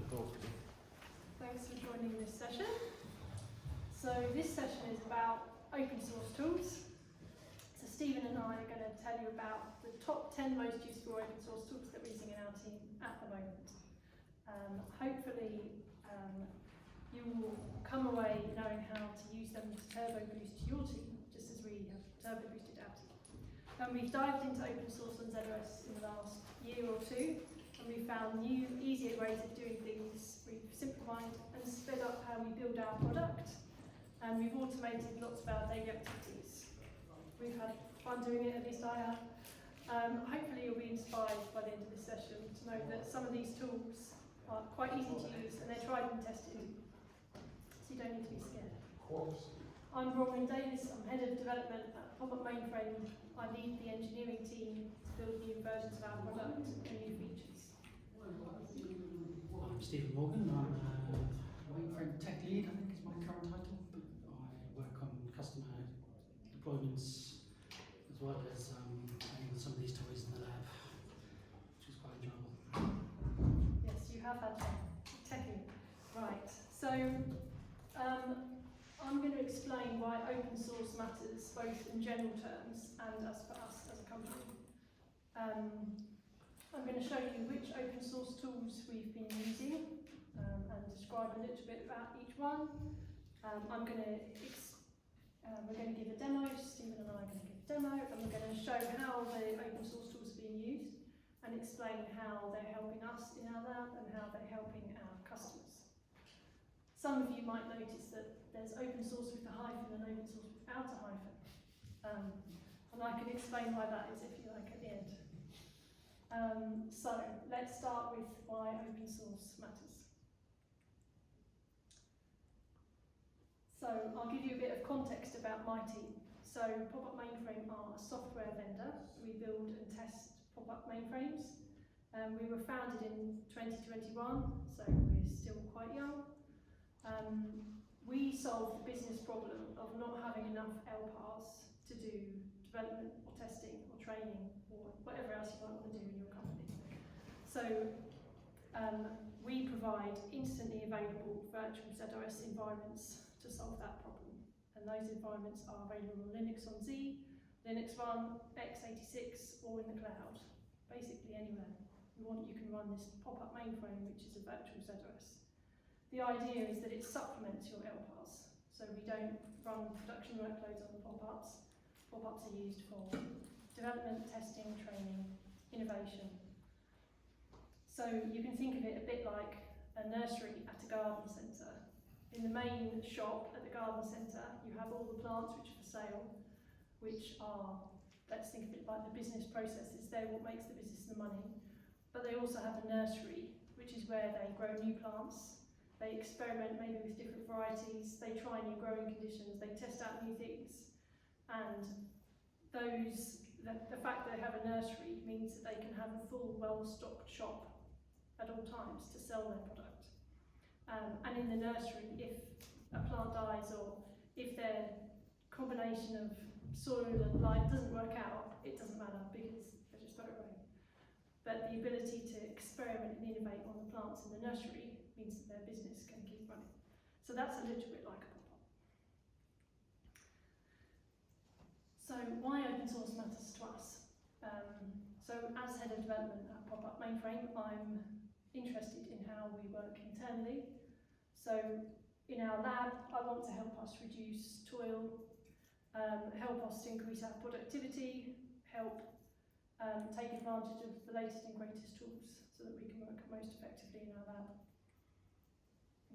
Thanks for joining this session. So this session is about open source tools. So Stephen and I are going to tell you about the top 10 most useful open source tools that we're using in our team at the moment. Hopefully you will come away knowing how to use them to turbo boost your team, just as we have turbo boosted our team. We've dived into open source on ZOS in the last year or two, and we've found new, easier ways of doing things. We've simplified and sped up how we build our product, and we've automated lots of our daily activities. We've had fun doing it, at least I have. Hopefully you'll be inspired by the end of this session to know that some of these tools are quite easy to use and they're tried and tested, so you don't need to be scared. I'm Bronwyn Davies, I'm Head of Development at PopUp Mainframe. I lead the engineering team to build new versions of our product and new features. I'm Stephen Morgan, I'm Mainframe Tech Lead, I think is my current title. I work on customer deployments as well as playing with some of these toys in the lab, which is quite enjoyable. Yes, you have had techie. Right, so I'm going to explain why open source matters both in general terms and as for us as a company. I'm going to show you which open source tools we've been using and describe a little bit about each one. We're going to give a demo, Stephen and I are going to give a demo, and we're going to show how the open source tools are being used and explain how they're helping us in our lab and how they're helping our customers. Some of you might notice that there's open source with a hyphen and open source without a hyphen. And I can explain why that is if you like at the end. So let's start with why open source matters. So I'll give you a bit of context about my team. So PopUp Mainframe are a software vendor. We build and test PopUp mainframes. We were founded in 2021, so we're still quite young. We solve the business problem of not having enough LPARs to do development or testing or training or whatever else you might want to do in your company. So we provide instantly available virtual ZOS environments to solve that problem. And those environments are available on Linux on Z, Linux Run, x86 or in the cloud, basically anywhere. You can run this PopUp Mainframe, which is a virtual ZOS. The idea is that it supplements your LPARs, so we don't run production workloads on the PopUps. PopUps are used for development, testing, training, innovation. So you can think of it a bit like a nursery at a garden centre. In the main shop at the garden centre, you have all the plants which are for sale, which are, let's think of it like the business processes. They're what makes the business the money. But they also have a nursery, which is where they grow new plants. They experiment maybe with different varieties, they try new growing conditions, they test out new things. And the fact that they have a nursery means that they can have a full, well-stocked shop at all times to sell their product. And in the nursery, if a plant dies or if their combination of soil and light doesn't work out, it doesn't matter because they just throw it away. But the ability to experiment and innovate on the plants in the nursery means that their business can keep running. So that's a little bit like a PopUp. So why open source matters to us? So as Head of Development at PopUp Mainframe, I'm interested in how we work internally. So in our lab, I want to help us reduce toil, help us to increase our productivity, help take advantage of the latest and greatest tools so that we can work most effectively in our lab.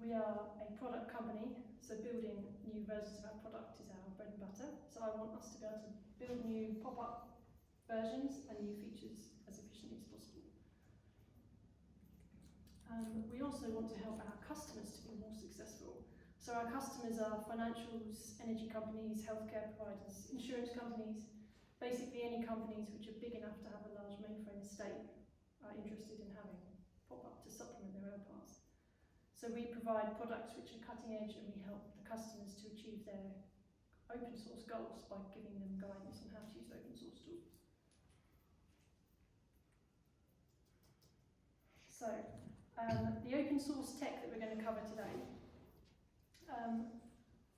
We are a product company, so building new versions of our product is our bread and butter. So I want us to be able to build new pop-up versions and new features as efficiently as possible. We also want to help our customers to be more successful. So our customers are financials, energy companies, healthcare providers, insurance companies, basically any companies which are big enough to have a large mainframe estate are interested in having PopUp to supplement their LPARs. So we provide products which are cutting edge and we help the customers to achieve their open source goals by giving them guidance on how to use open source tools. So The open source tech that we're going to cover today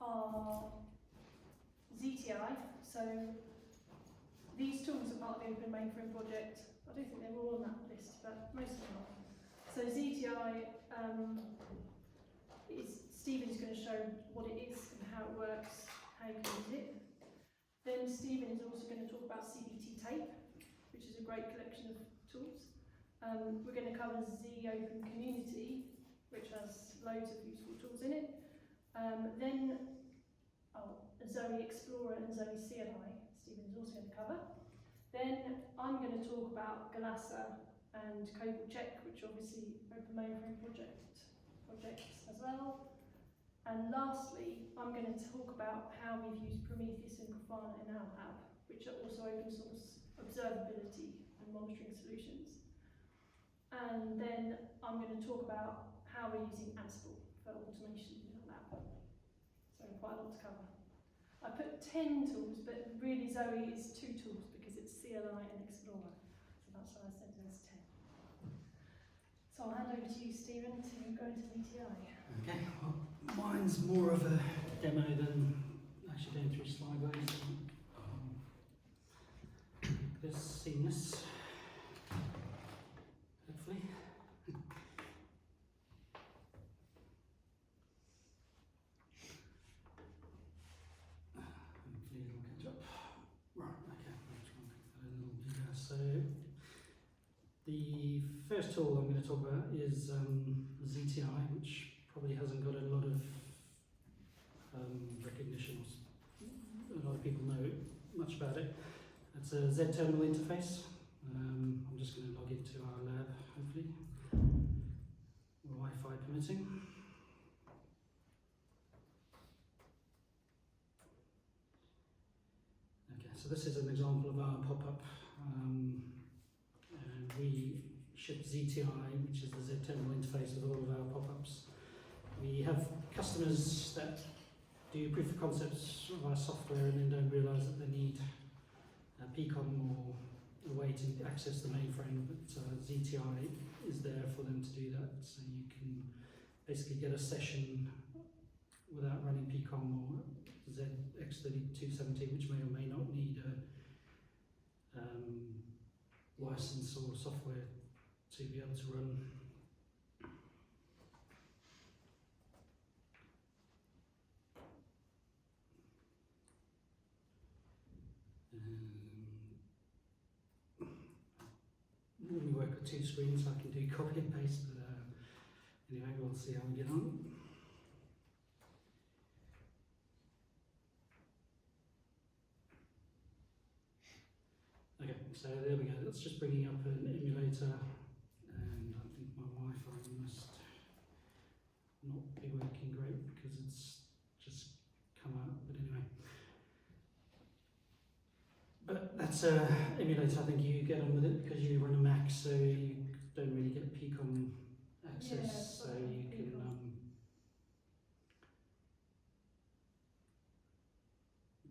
are ZTI. So these tools are part of the Open Mainframe project. I don't think they're all on that list, but most of them are. So ZTI Stephen's going to show what it is and how it works, how you can use it. Then Stephen is also going to talk about CBT tape, which is a great collection of tools. We're going to cover Z Open Community, which has loads of useful tools in it. Then Zoe Explorer and Zoe CLI, Stephen is also going to cover. Then I'm going to talk about Galasa and COBOL Check, which obviously Open Mainframe projects as well. And lastly, I'm going to talk about how we've used Prometheus and Grafana in our lab, which are also open source observability and monitoring solutions. And then I'm going to talk about how we're using Ansible for automation in our lab. So quite a lot to cover. I put 10 tools, but really Zoe is 2 tools because it's CLI and Explorer. So that's why I said there's 10. So I'll hand over to you, Stephen, to go into VTI. Okay, well, mine's more of a demo than actually going through slideways. This seamless, hopefully. Hopefully it'll catch up. Right, okay, let's try and make that a little bigger. So the first tool I'm going to talk about is ZTI, which probably hasn't got a lot of recognition. A lot of people know much about it. It's a Z terminal interface. I'm just going to log into our lab, hopefully, Wi-Fi permitting. Okay, so this is an example of our pop-up. We ship ZTI, which is the Z terminal interface with all of our pop-ups. We have customers that do proof of concepts of our software and then don't realise that they need a PCOM or a way to access the mainframe, but ZTI is there for them to do that. So you can basically get a session without running PCOM or ZX3270, which may or may not need a license or software to be able to run. Normally work with 2 screens, so I can do copy and paste, but anyway, we'll see how we get on. Okay, so there we go. That's just bringing up an emulator, and I think my Wi-Fi must not be working great because it's just come out, but anyway. But that's an emulator, I think you get on with it because you run a Mac, so you don't really get PCOM access, so you can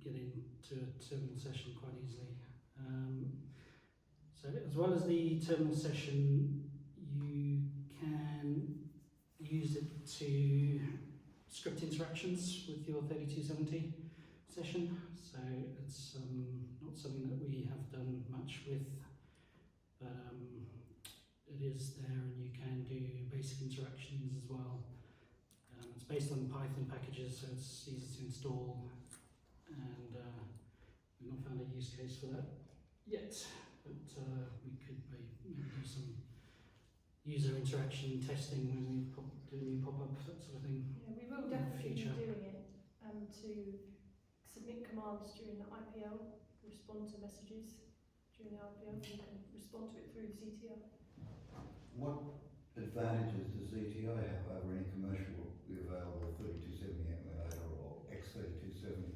get into a terminal session quite easily. So as well as the terminal session, you can use it to script interactions with your 3270 session. So it's not something that we have done much with, but it is there, and you can do basic interactions as well. It's based on Python packages, so it's easy to install, and we've not found a use case for that yet, but we could maybe do some user interaction testing when we do a new pop-up, that sort of thing. Yeah, we will definitely be doing it to submit commands during the IPL, respond to messages during the IPL, and you can respond to it through the ZTI. What advantages does ZTI have over any commercially available 3270 emulator or X3270?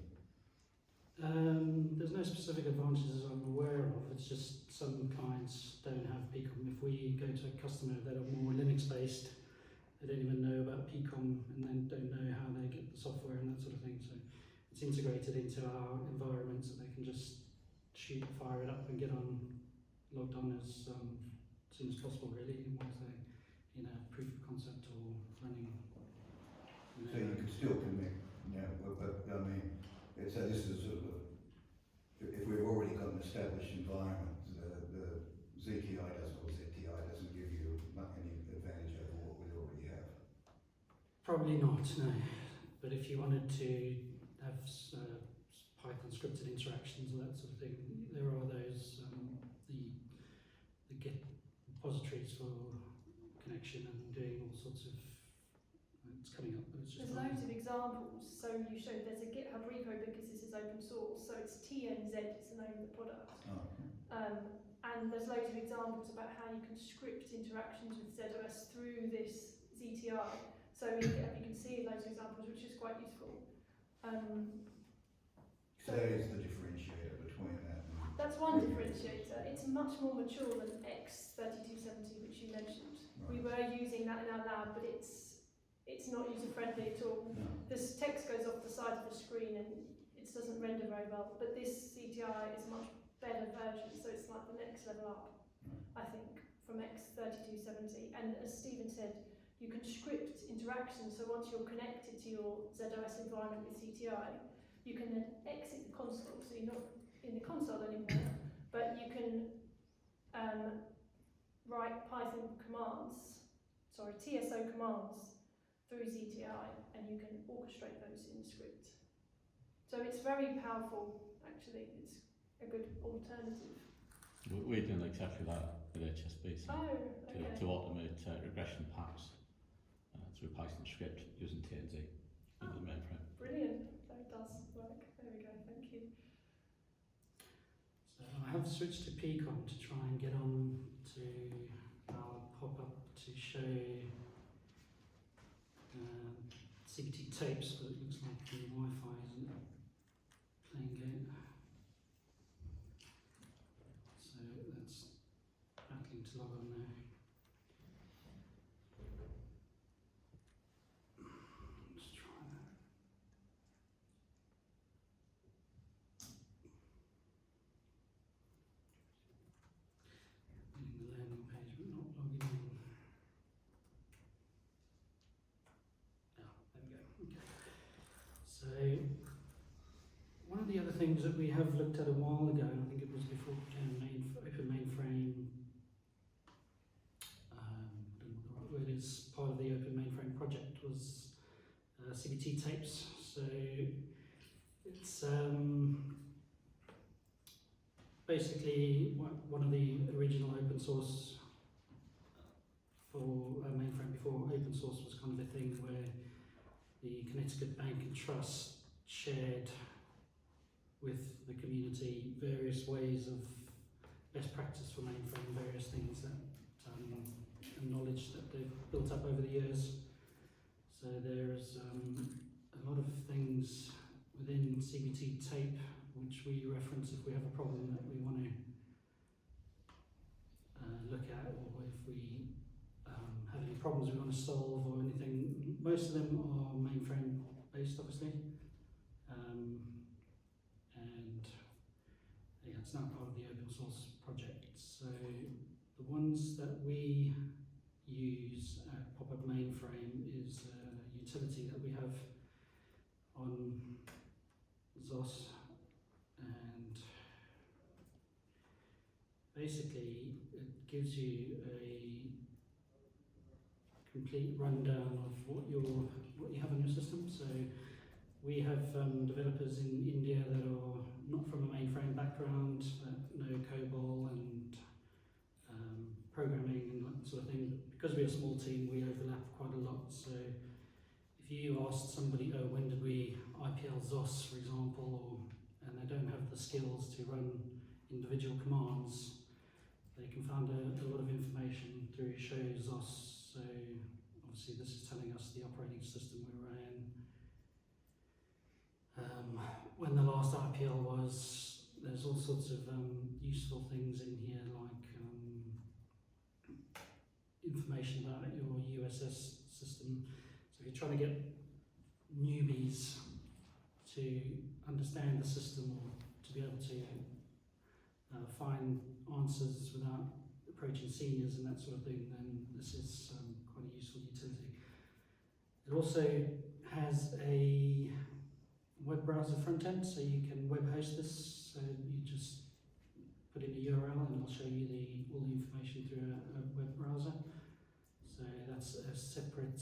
There's no specific advantages I'm aware of. It's just some clients don't have PCOM. If we go to a customer that are more Linux-based, they don't even know about PCOM and then don't know how they get the software and that sort of thing. So it's integrated into our environment, so they can just fire it up and get on, logged on as soon as possible, really, once they in a proof of concept or running. So you could still connect, but I mean, so this is sort of, if we've already got an established environment, the ZTI doesn't, or ZTI doesn't give you any advantage over what we already have. Probably not, no. But if you wanted to have Python scripted interactions or that sort of thing, there are those, the Git repositories for connection and doing all sorts of, it's coming up, but it's just There's loads of examples. So you showed there's a GitHub repo because this is open source. So it's TNZ is the name of the product. Oh. And there's loads of examples about how you can script interactions with ZOS through this ZTI. So in GitHub you can see loads of examples, which is quite useful. So that is the differentiator between that and... That's one differentiator. It's much more mature than X3270, which you mentioned. Right. We were using that in our lab, but it's not user friendly at all. No. This text goes off the side of the screen and it doesn't render very well. But this CTI is a much better version, so it's like the next level up, I think, from X3270. And as Stephen said, you can script interactions. So once you're connected to your ZOS environment with CTI, you can then exit the console, so you're not in the console anymore, but you can write Python commands, TSO commands through ZTI, and you can orchestrate those in the script. So it's very powerful, actually. It's a good alternative. We're doing exactly that with HSBC to automate regression packs through Python script using TNZ in the mainframe. Brilliant. So it does work. There we go. Thank you. So I have switched to Pcon to try and get on to our pop-up to show CBT tapes, but it looks like the Wi-Fi isn't playing it. So that's battling to log on now. Let's try that. Getting the landing page but not logging in. There we go. Okay. So one of the other things that we have looked at a while ago, and I think it was before it became Open Mainframe, I don't know what the right word is, part of the Open Mainframe project was CBT tapes. So it's basically one of the original open source for mainframe before open source was kind of a thing where the Connecticut Bank and Trust shared with the community various ways of best practice for mainframe, various things that and knowledge that they've built up over the years. So there's a lot of things within CBT tape which we reference if we have a problem that we want to look at, or if we have any problems we want to solve or anything. Most of them are mainframe based, obviously, and yeah, it's now part of the open source project. So the ones that we use at PopUp Mainframe is a utility that we have on ZOS, and basically it gives you a complete rundown of what you have on your system. So we have developers in India that are not from a mainframe background, that know COBOL and programming and that sort of thing. Because we're a small team, we overlap quite a lot. So if you asked somebody, oh, when did we IPL ZOS, for example, and they don't have the skills to run individual commands, they can find a lot of information through show ZOS. So obviously this is telling us the operating system we ran, when the last IPL was. There's all sorts of useful things in here, like information about your USS system. So if you're trying to get newbies to understand the system or to be able to find answers approaching seniors and that sort of thing, then this is quite a useful utility. It also has a web browser front end, so you can web host this. So you just put in a URL and it'll show you all the information through a web browser. So that's a separate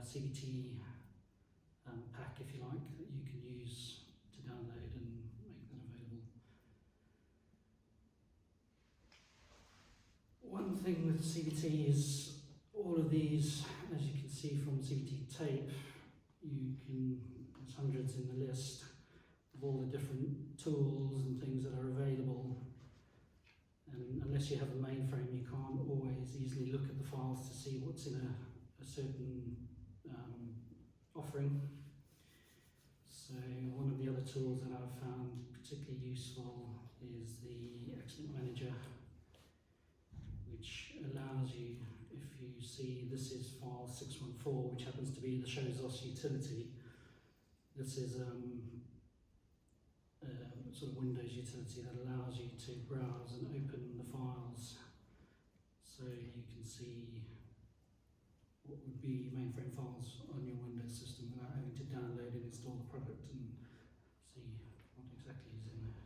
CBT pack, if you like, that you can use to download and make that available. One thing with CBT is all of these, as you can see from CBT tape, there's hundreds in the list of all the different tools and things that are available. And unless you have a mainframe, you can't always easily look at the files to see what's in a certain offering. So one of the other tools that I've found particularly useful is the Export Manager, which allows you, if you see this is file 614, which happens to be the shows.os utility. This is a sort of Windows utility that allows you to browse and open the files, so you can see what would be mainframe files on your Windows system without having to download and install the product and see what exactly is in there.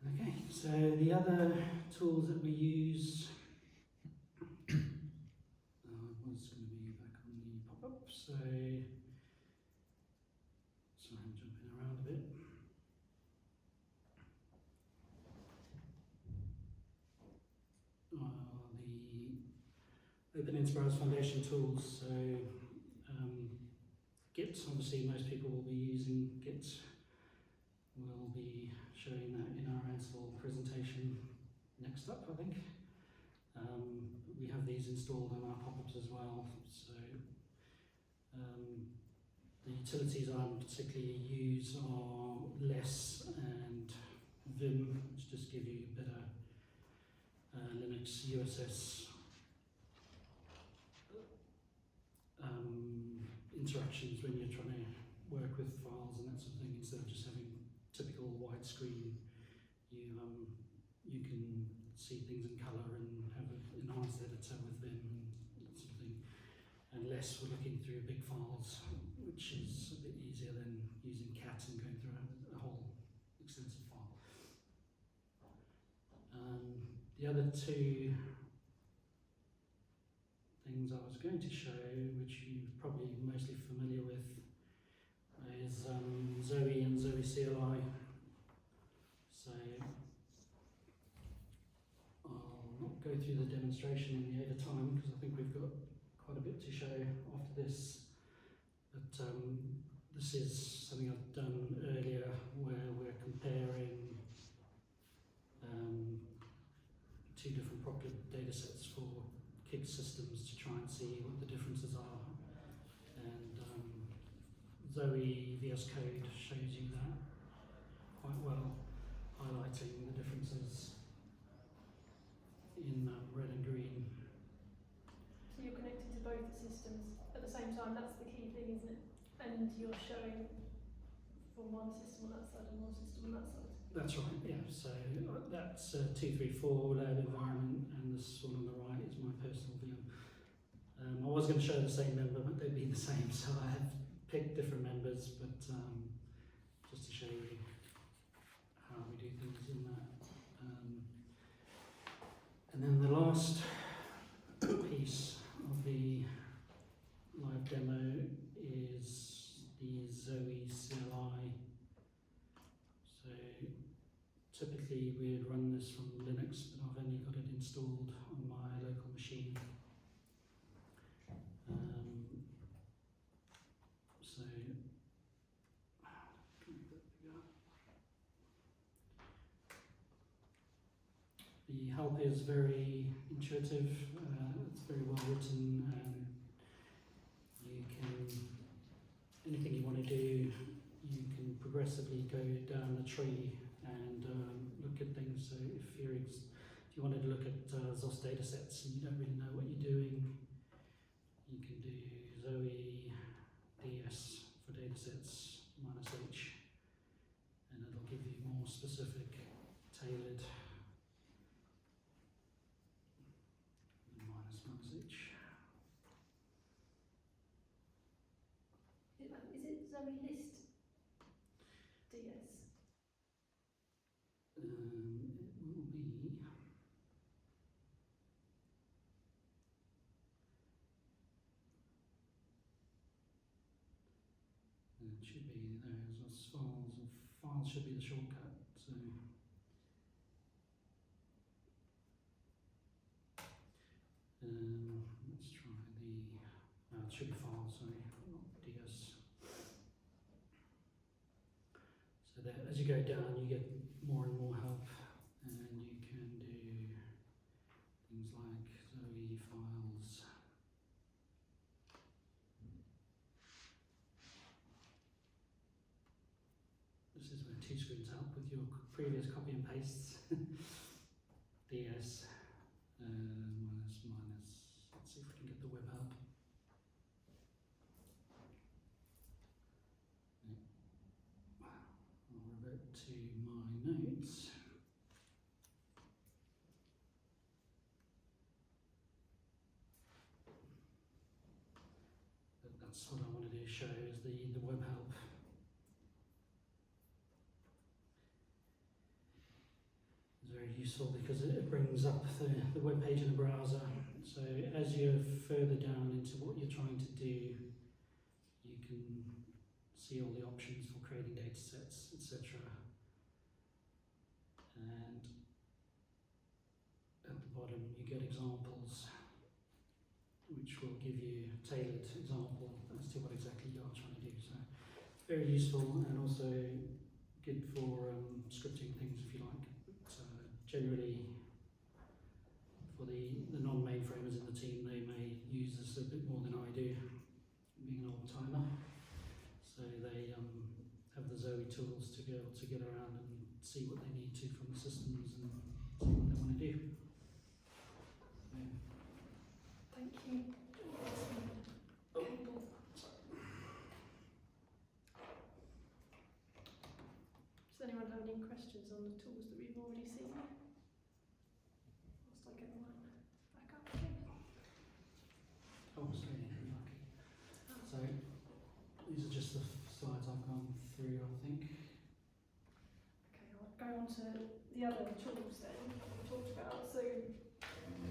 Okay, so the other tools that we use was going to be back on the pop-up. So, sorry, I'm jumping around a bit. The Open Enterprise Foundation tools. So, Git, obviously most people will be using Git. We'll be showing that in our Ansible presentation next up, I think. We have these installed on our pop-ups as well. So the utilities I particularly use are less and Vim, which just give you better Linux USS interactions when you're trying to work with files and that sort of thing, instead of just having typical widescreen. You can see things in colour and have an enhanced editor with Vim and that sort of thing. And less for looking through big files, which is a bit easier than using cat and going through a whole extensive file. The other two things I was going to show, which you're probably mostly familiar with, is Zoe and Zoe CLI. So I'll not go through the demonstration in the overtime because I think we've got quite a bit to show after this. But this is something I've done earlier where we're comparing two different PopUp data sets for KIG systems to try and see what the differences are. And Zoe VS Code shows you that quite well, highlighting the differences in red and green. So you're connected to both the systems at the same time, that's the key thing, isn't it? And you're showing from one system on that side and one system on that side. That's right, yeah. So that's 234 lab environment, and this one on the right is my personal VM. I was going to show the same member, but they'd be the same, so I have picked different members, but just to show you how we do things in that. And then the last piece of the live demo is the Zoe CLI. So typically we'd run this from Linux, but I've only got it installed on my local machine. So the help is very intuitive, it's very well written, and you can, anything you want to do, you can progressively go down the tree and look at things. So if you wanted to look at ZOS datasets and you don't really know what you're doing, you can do Zoe DS for datasets -H, and it'll give you more specific, tailored Zoe list DS? It will be. It should be there as files. Files should be the shortcut. So. Let's try the. It should be files. Sorry, not DS. So that as you go down, you get more and more help, and you can do things like Zoe files. This is where two screens help with your previous copy and pastes. DS minus. Let's see if we can get the web help. I'll revert to my notes. But that's what I wanted to show is the web help. It's very useful because it brings up the web page in the browser. So as you're further down into what you're trying to do, you can see all the options for creating data sets, etc. And at the bottom you get examples which will give you a tailored example as to what exactly you are trying to do. So very useful and also good for scripting things if you like. So generally for the non-mainframers in the team, they may use this a bit more than I do, being an old timer. So they have the Zoe tools to be able to get around and see what they need to from the systems and see what they want to do. Thank you. Cable. Does anyone have any questions on the tools that we've already seen? Whilst I get mine back up again. Oh, sorry, lucky. So these are just the slides I've gone through, I think. Okay, I'll go on to the other tools then we talked about. So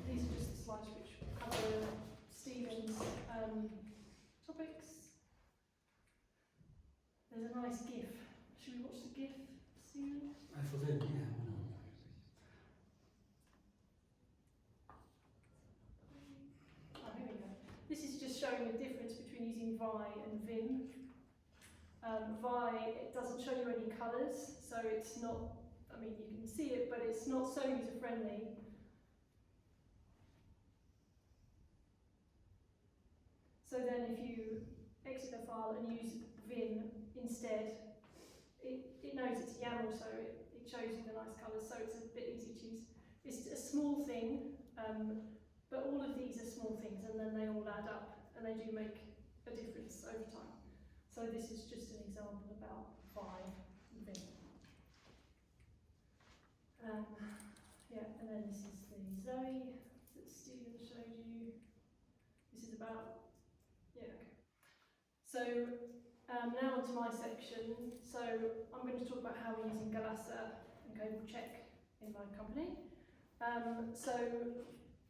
these are just the slides which cover Stephen's topics. There's a nice GIF. Should we watch the GIF, Stephen? I thought then, yeah, why not? Oh, here we go. This is just showing the difference between using Vi and Vim. Vi, it doesn't show you any colours, so it's not, I mean, you can see it, but it's not so user-friendly. So then if you exit the file and use Vim instead, it knows it's YAML, so it shows you the nice colours, so it's a bit easy to use. It's a small thing, but all of these are small things and then they all add up and they do make a difference over time. So this is just an example about Vi and Vim. Yeah, and then this is the Zoe that Stephen showed you. This is about, yeah, okay. So now onto my section. So I'm going to talk about how we're using Galasa and COBOL Check in my company. So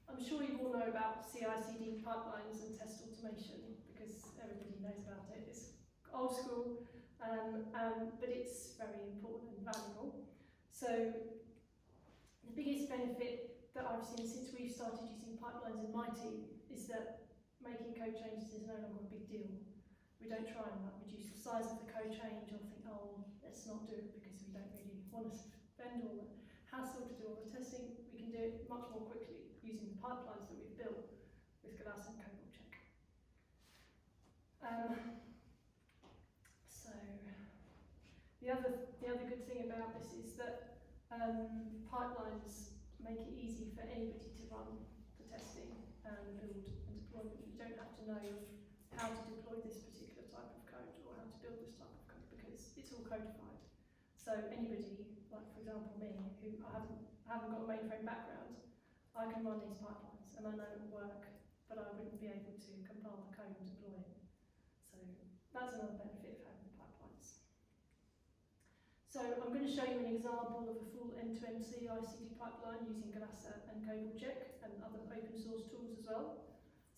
I'm sure you all know about CI/CD pipelines and test automation because everybody knows about it. It's old school, but it's very important and valuable. So the biggest benefit that I've seen since we've started using pipelines in my team is that making code changes is no longer a big deal. We don't try and reduce the size of the code change or think, oh, let's not do it because we don't really want to spend all the hassle to do all the testing. We can do it much more quickly using the pipelines that we've built with Galasa and COBOL Check. So the other good thing about this is that pipelines make it easy for anybody to run the testing and build and deployment. You don't have to know how to deploy this particular type of code or how to build this type of code because it's all codified. So anybody, like for example me, who I haven't got a mainframe background, I can run these pipelines and I know it will work, but I wouldn't be able to compile the code and deploy it. So that's another benefit of having the So I'm going to show you an example of a full end-to-end CI/CD pipeline using Galasa and COBOL Check and other open source tools as well.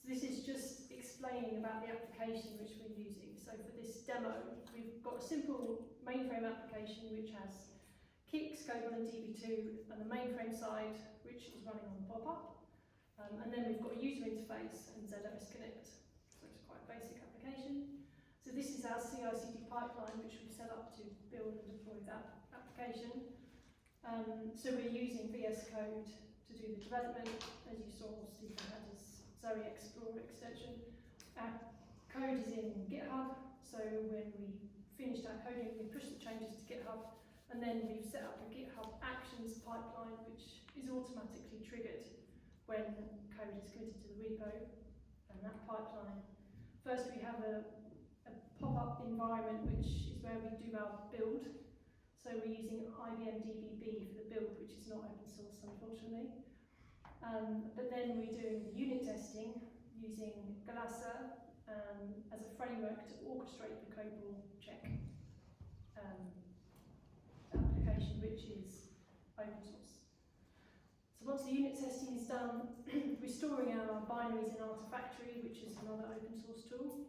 So this is just explaining about the application which we're using. So for this demo, we've got a simple mainframe application which has Kik, COBOL and DB2 and the mainframe side which is running on PopUp. And then we've got a user interface and ZOS Connect. So it's quite a basic application. So this is our CI/CD pipeline which we've set up to build and deploy that application. So we're using VS Code to do the development. As you saw, Stephen had his Zoe Explorer extension. Our code is in GitHub, so when we finish our coding, we push the changes to GitHub, and then we've set up a GitHub Actions pipeline which is automatically triggered when code is committed to the repo. And that pipeline, first we have a pop-up environment which is where we do our build. So we're using IBM DBB for the build, which is not open source unfortunately. But then we're doing the unit testing using Galasa as a framework to orchestrate the COBOL Check application, which is open source. So once the unit testing is done, we're storing our binaries in Artifactory, which is another open source tool.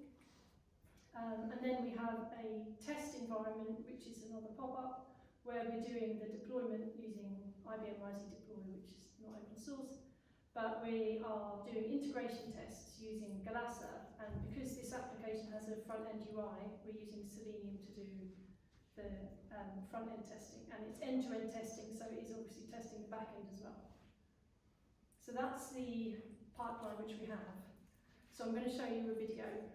And then we have a test environment, which is another pop-up, where we're doing the deployment using IBM Rising Deploy, which is not open source. But we are doing integration tests using Galasa, and because this application has a front-end UI, we're using Selenium to do the front-end testing. And it's end-to-end testing, so it is obviously testing the back-end as well. So that's the pipeline which we have. So I'm going to show you a video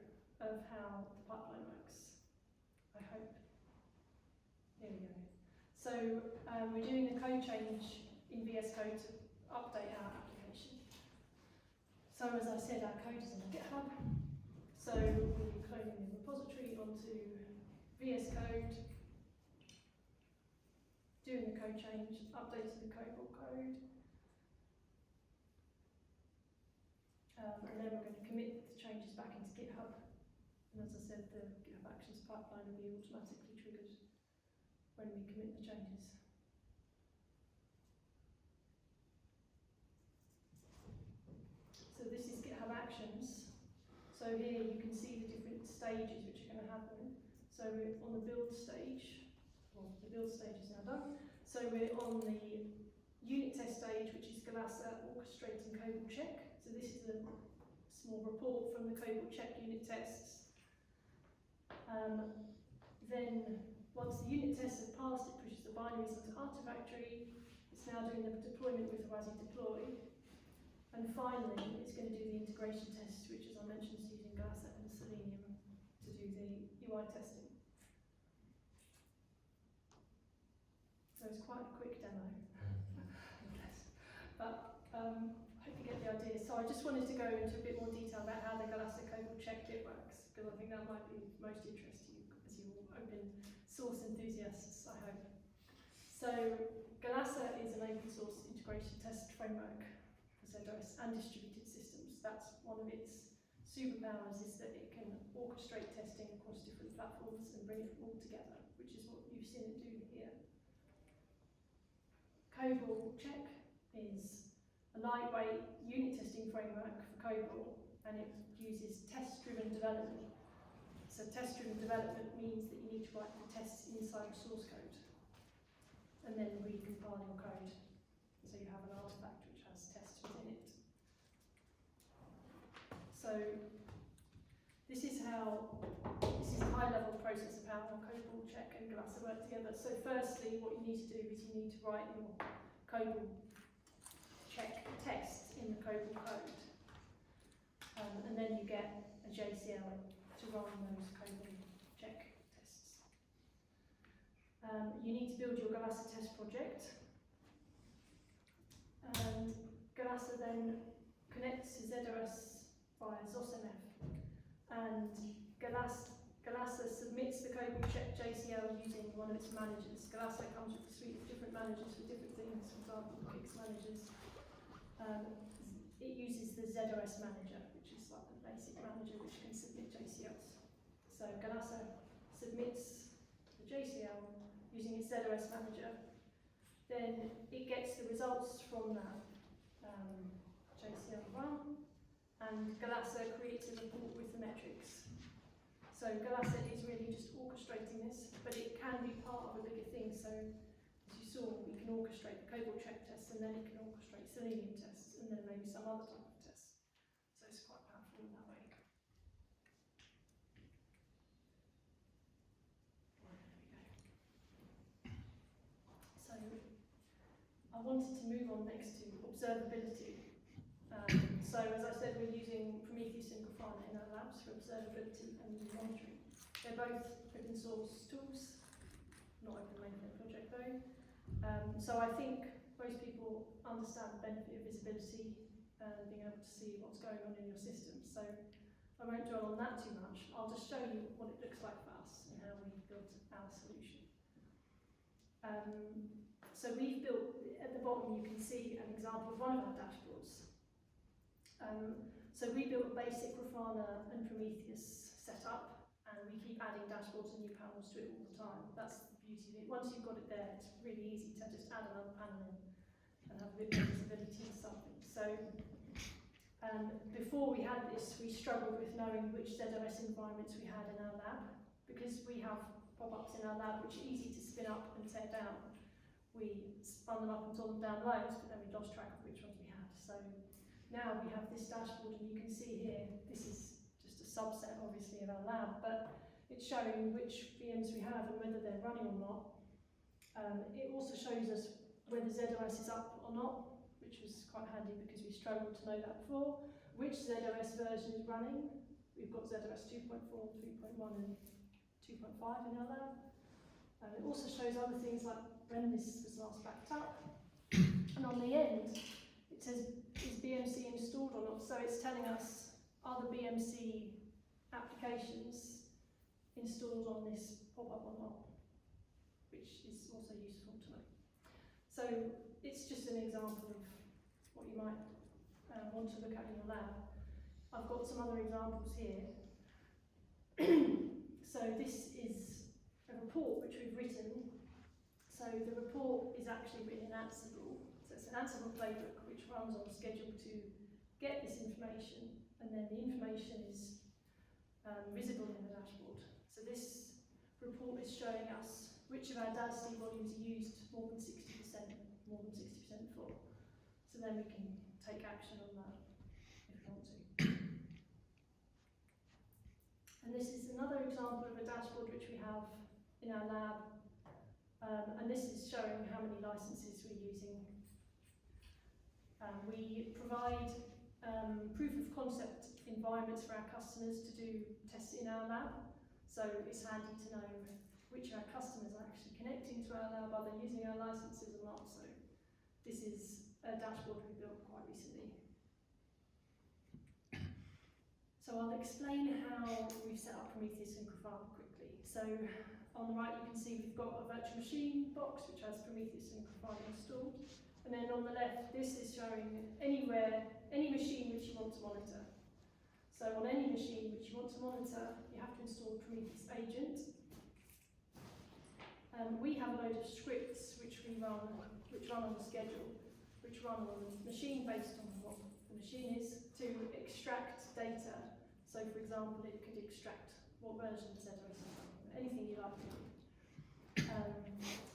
of how the pipeline works, I hope. Here we go. So we're doing the code change in VS Code to update our application. So as I said, our code is in GitHub. So we'll be cloning the repository onto VS Code, doing the code change, updating the COBOL code. And then we're going to commit the changes back into GitHub. And as I said, the GitHub Actions pipeline will be automatically triggered when we commit the changes. So this is GitHub Actions. So here you can see the different stages which are going to happen. So we're on the build stage. Well, the build stage is now done. So we're on the unit test stage, which is Galasa orchestrating COBOL Check. So this is a small report from the COBOL Check unit tests. Then once the unit tests have passed, it pushes the binaries into Artifactory. It's now doing the deployment with Rising Deploy. And finally, it's going to do the integration test, which, as I mentioned, is using Galasa and Selenium to do the UI testing. So it's quite a quick demo. But I hope you get the idea. So I just wanted to go into a bit more detail about how the Galasa COBOL Check bit works, because I think that might be most interesting as you're open source enthusiasts, I hope. So Galasa is an open source integration test framework for ZOS and distributed systems. That's one of its superpowers, is that it can orchestrate testing across different platforms and bring it all together, which is what you've seen it do here. COBOL Check is a lightweight unit testing framework for COBOL, and it uses test-driven development. So test-driven development means that you need to write the tests inside the source code and then recompile your code. So you have an artifact which has tests within it. So this is a high-level process of how COBOL Check and Galasa work together. So firstly, what you need to do is you need to write your COBOL Check tests in the COBOL code. And then you get a JCL to run those COBOL Check tests. You need to build your Galasa test project. And Galasa then connects to ZOS via ZOSMF. And Galasa submits the COBOL Check JCL using one of its managers. Galasa comes with a suite of different managers for different things, for example, Kik's managers. It uses the ZOS manager, which is like the basic manager which can submit JCLs. So Galasa submits the JCL using its ZOS manager, then it gets the results from that JCL run, and Galasa creates a report with the metrics. So Galasa is really just orchestrating this, but it can be part of a bigger thing. So as you saw, we can orchestrate the COBOL Check tests, and then it can orchestrate selenium tests, and then maybe some other type of tests. So it's quite powerful in that way. Right, there we go. So I wanted to move on next to observability. So as I said, we're using Prometheus and Grafana in our labs for observability and monitoring. They're both open source tools, not open mainframe project though. So I think most people understand the benefit of visibility and being able to see what's going on in your system. So I won't dwell on that too much. I'll just show you what it looks like for us and how we've built our solution. So we've built, at the bottom you can see an example of one of our dashboards. So we built a basic Grafana and Prometheus setup, and we keep adding dashboards and new panels to it all the time. That's the beauty of it. Once you've got it there, it's really easy to just add another panel in and have a bit more visibility into something. So before we had this, we struggled with knowing which ZOS environments we had in our lab, because we have pop-ups in our lab which are easy to spin up and tear down. We spun them up and tore them down loads, but then we lost track of which ones we had. So now we have this dashboard, and you can see here, this is just a subset obviously of our lab, but it's showing which VMs we have and whether they're running or not. It also shows us whether ZOS is up or not, which was quite handy because we struggled to know that before. Which ZOS version is running. We've got ZOS 2.4, 3.1 and 2.5 in our lab. It also shows other things like when this was last backed up. And on the end, it says, is BMC installed or not? So it's telling us, are the BMC applications installed on this pop-up or not? Which is also useful to know. So it's just an example of what you might want to look at in your lab. I've got some other examples here. So this is a report which we've written. So the report is actually written in Ansible. So it's an Ansible playbook which runs on schedule to get this information, and then the information is visible in the dashboard. So this report is showing us which of our DASD volumes are used more than 60% for. So then we can take action on that if we want to. And this is another example of a dashboard which we have in our lab. And this is showing how many licenses we're using. We provide proof of concept environments for our customers to do tests in our lab. So it's handy to know which of our customers are actually connecting to our lab, are they using our licenses or not. So this is a dashboard we built quite recently. So I'll explain how we've set up Prometheus and Grafana quickly. So on the right you can see we've got a virtual machine box which has Prometheus and Grafana installed. And then on the left, this is showing anywhere, any machine which you want to monitor. So on any machine which you want to monitor, you have to install Prometheus agent. We have a load of scripts which run on the schedule, which run on the machine based on what the machine is, to extract data. So for example, it could extract what version of ZOS is running, anything you like to do.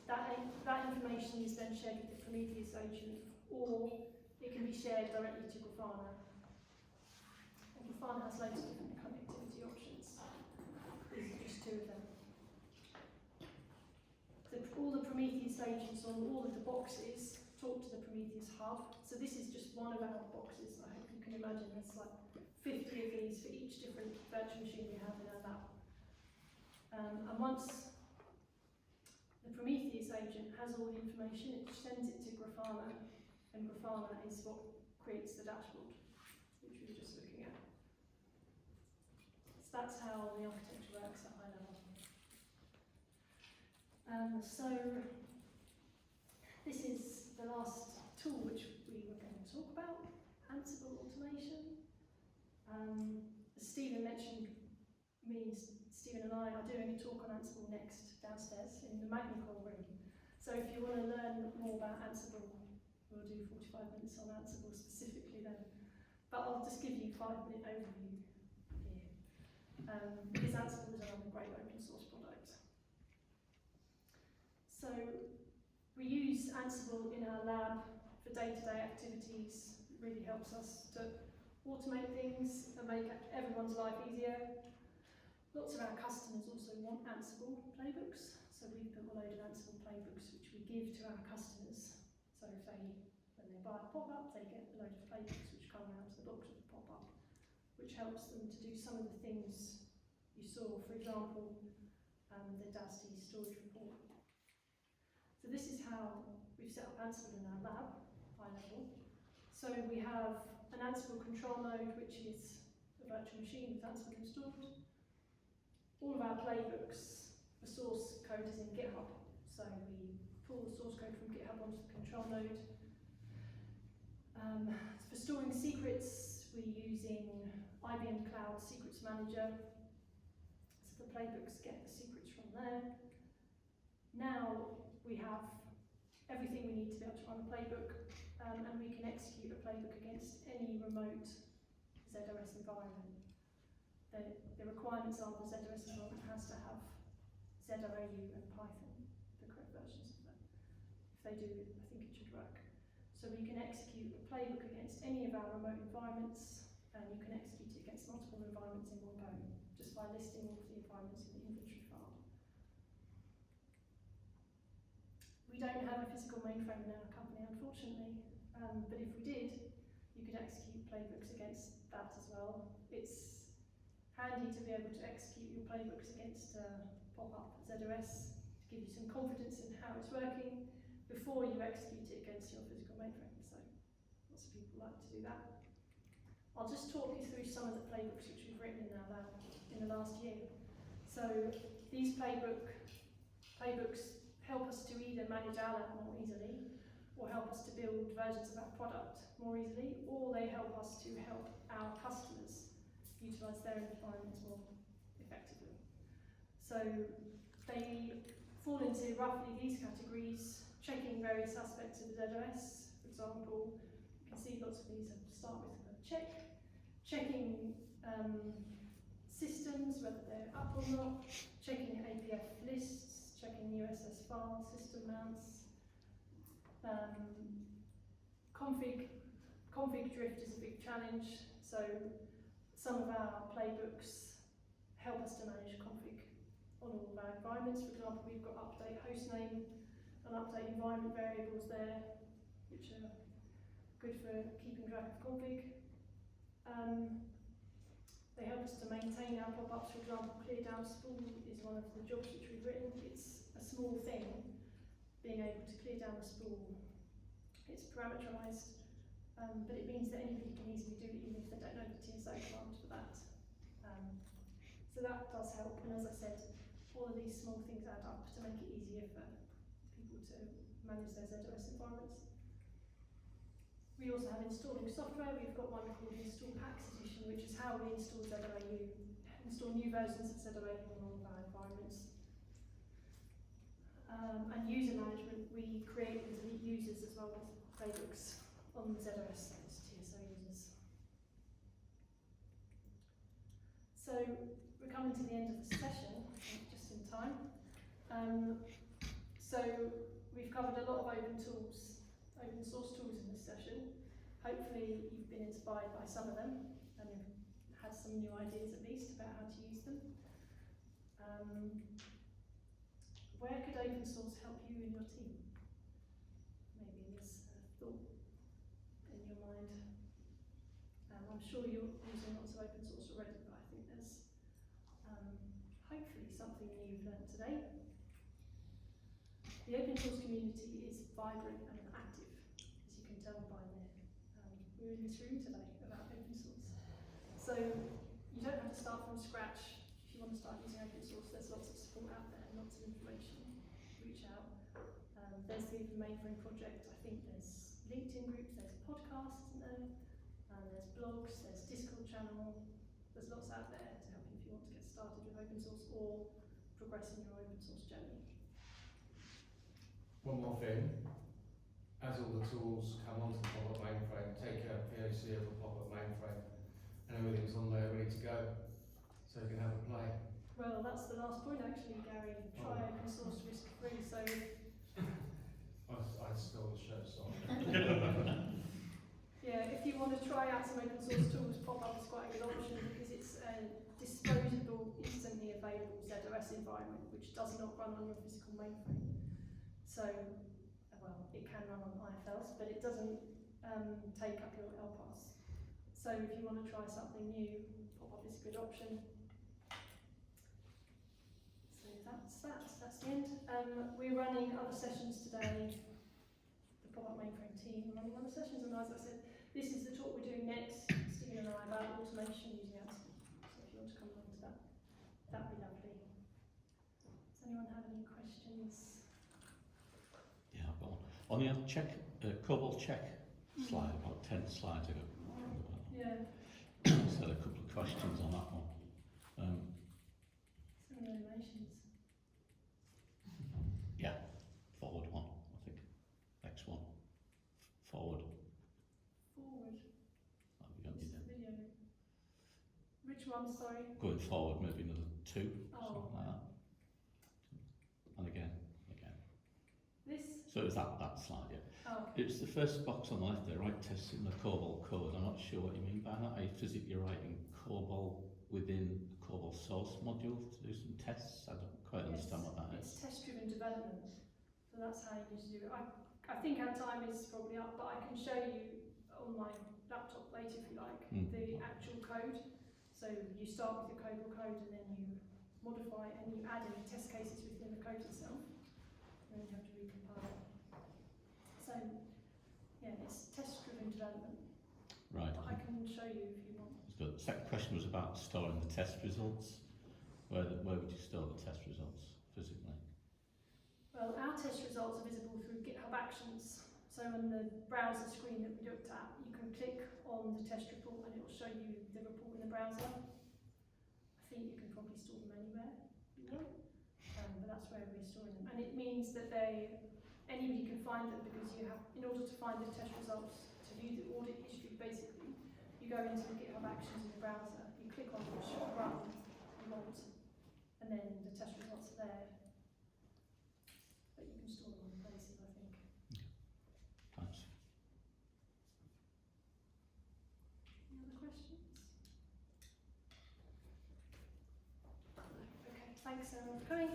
That information is then shared with the Prometheus agent, or it can be shared directly to Grafana. And Grafana has loads of different connectivity options. These are just two of them. All the Prometheus agents on all of the boxes talk to the Prometheus hub. So this is just one of our boxes. I hope you can imagine there's like 50 of these for each different virtual machine we have in our lab. And once the Prometheus agent has all the information, it sends it to Grafana, and Grafana is what creates the dashboard, which we were just looking at. So that's how the architecture works at high level. So this is the last tool which we were going to talk about, Ansible automation. As Stephen mentioned, means Stephen and I are doing a talk on Ansible next downstairs in the Magnicol room. So if you want to learn more about Ansible, we'll do 45 minutes on Ansible specifically then. But I'll just give you a 5-minute overview here. Because Ansible is another great open source product. So we use Ansible in our lab for day-to-day activities. It really helps us to automate things and make everyone's life easier. Lots of our customers also want Ansible playbooks, so we've built a load of Ansible playbooks which we give to our customers. So if when they buy a PopUp, they get a load of playbooks which come out of the box of the PopUp, which helps them to do some of the things you saw, for example, the Davies storage report. So this is how we've set up Ansible in our lab, high level. So we have an Ansible control node, which is a virtual machine with Ansible installed. All of our playbooks, the source code is in GitHub. So we pull the source code from GitHub onto the control node. For storing secrets, we're using IBM Cloud Secrets Manager. So the playbooks get the secrets from there. Now we have everything we need to be able to run a playbook, and we can execute a playbook against any remote ZOS environment. The requirements are the ZOS environment has to have ZOAU and Python, the correct versions of that. If they do, I think it should work. So we can execute a playbook against any of our remote environments, and you can execute it against multiple environments in one go, just by listing all of the environments in the inventory file. We don't have a physical mainframe in our company, unfortunately, but if we did, you could execute playbooks against that as well. It's handy to be able to execute your playbooks against PopUp ZOS to give you some confidence in how it's working before you execute it against your physical mainframe. So lots of people like to do that. I'll just talk you through some of the playbooks which we've written in our lab in the last year. So these playbooks help us to either manage our lab more easily, or help us to build versions of our product more easily, or they help us to help our customers utilise their environments more effectively. So they fall into roughly these categories: checking various aspects of the ZOS, for example. You can see lots of these. I'll start with check. Checking systems, whether they're up or not, checking APF lists, checking USS file system mounts. Config drift is a big challenge, so some of our playbooks help us to manage config on all of our environments. For example, we've got update hostname and update environment variables there, which are good for keeping track of config. They help us to maintain our pop-ups. For example, clear down spool is one of the jobs which we've written. It's a small thing, being able to clear down the spool. It's parameterized, but it means that anybody can easily do it, even if they don't know the TSO command for that. So that does help, and as I said, all of these small things add up to make it easier for people to manage their ZOS environments. We also have installing software. We've got one called Install Packs Edition, which is how we install ZOAU, install new versions of ZOAU on all of our environments. And user management, we create and delete users as well as playbooks on the ZOS as TSO users. So we're coming to the end of the session, just in time. So we've covered a lot of open source tools in this session. Hopefully you've been inspired by some of them and had some new ideas at least about how to use them. Where could open source help you and your team? Maybe there's a thought in your mind. I'm sure you're using lots of open source already, but I think there's hopefully something you've learned today. The open source community is vibrant and active, as you can tell by there. We're in this room today about open source. So you don't have to start from scratch. If you want to start using open source, there's lots of support out there, lots of information. Reach out. There's the Mainframe project. I think there's LinkedIn groups, there's podcasts, isn't there? There's blogs, there's Discord channel. There's lots out there to help you if you want to get started. started with open source or progressing your open source journey. One more thing, as all the tools come onto the PopUp Mainframe, take a POC of the PopUp Mainframe and everything's on there ready to go, so you can have a play. Well, that's the last point actually, Gary. Try open source risk free. So I stole the show, sorry. yeah, if you want to try out some open source tools, PopUp is quite a good option because it's a disposable, instantly available ZOS environment which does not run on your physical mainframe. So, well, it can run on IFLs, but it doesn't take up your LPAS. So if you want to try something new, PopUp is a good option. So that's the end. We're running other sessions today. The PopUp Mainframe team are running other sessions, and as I said, this is the talk we're doing next, Stephen and I, about automation using Ansible. So if you want to come along to that, that'd be lovely. Does anyone have any questions? Yeah, I've got one. On the check, COBOL Check slide, about 10 slides ago. Yeah. So there are a couple of questions on that one. Some animations. Yeah, forward one, I think. Next one. Forward. Forward. Have you got This is any the video. Which one, sorry? Going forward, maybe another 2, Oh. something like that. And again. This? So it was that slide, yeah. Oh, okay. It's the first box on the left there, right, testing the COBOL code. I'm not sure what you mean by that. Are you physically writing COBOL within the COBOL source module to do some tests? I don't quite understand what that It's is. test-driven development, so that's how you need to do it. I think our time is probably up, but I can show you on my laptop later if you like, the actual code. So you start with your COBOL code and then you modify and you add any test cases within the code itself, and then you have to recompile it. So yeah, it's test-driven development. Right. But I can show you if you want. That's good. The second question was about storing the test results. Where would you store the test results physically? Well, our test results are visible through GitHub Actions. So on the browser screen that we looked at, you can click on the test report and it will show you the report in the browser. I think you can probably store them anywhere you want, but that's where we're storing them. And it means that anybody can find them because you have, in order to find the test results, to view the audit history basically, you go into the GitHub Actions in the browser, you click on which run you want, and then the test results are there. But you can store them in places, I think. Thanks. Any other questions? Okay, thanks everyone for coming.